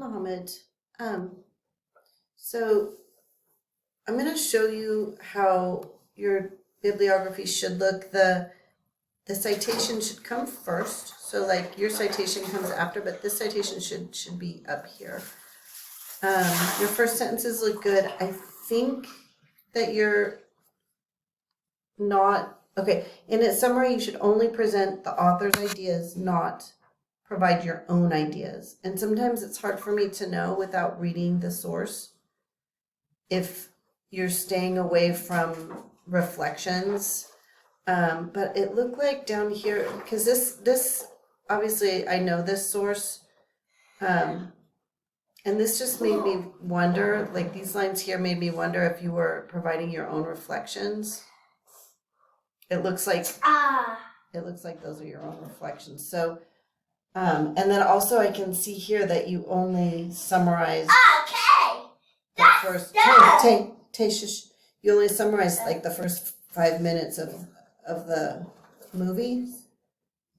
Mohamad. So I'm going to show you how your bibliography should look. The citation should come first. So like your citation comes after, but this citation should be up here. Your first sentences look good. I think that you're not, okay, in its summary, you should only present the author's ideas, not provide your own ideas. And sometimes it's hard for me to know without reading the source if you're staying away from reflections. But it looked like down here, because this obviously I know this source, and this just made me wonder, like these lines here made me wonder if you were providing your own reflections. It looks like those are your own reflections. So, and then also I can see here that you only summarize the first. You only summarize like the first 5 minutes of the movie.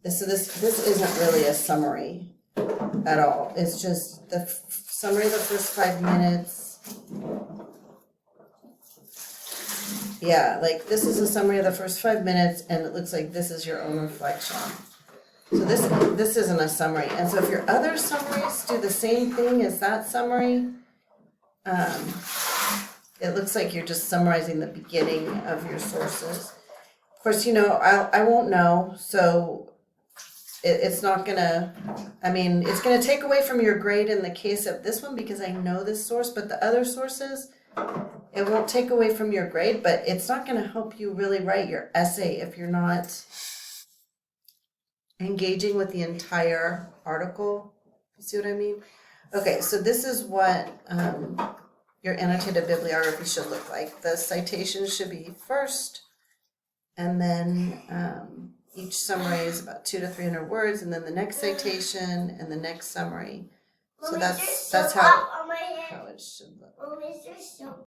This isn't really a summary at all. It's just the summary of the first 5 minutes. Yeah, like this is a summary of the first 5 minutes, and it looks like this is your own reflection. So this isn't a summary. And so if your other summaries do the same thing as that summary, it looks like you're just summarizing the beginning of your sources. Of course, I won't know, so it's not gonna, it's gonna take away from your grade in the case of this one because I know this source, but the other sources, it won't take away from your grade, but it's not gonna help you really write your essay if you're not engaging with the entire article. You see what I mean? Okay, so this is what your annotated bibliography should look like. The citations should be first, and then each summary is about 200 to 300 words, and then the next citation and the next summary. So that's how it should look.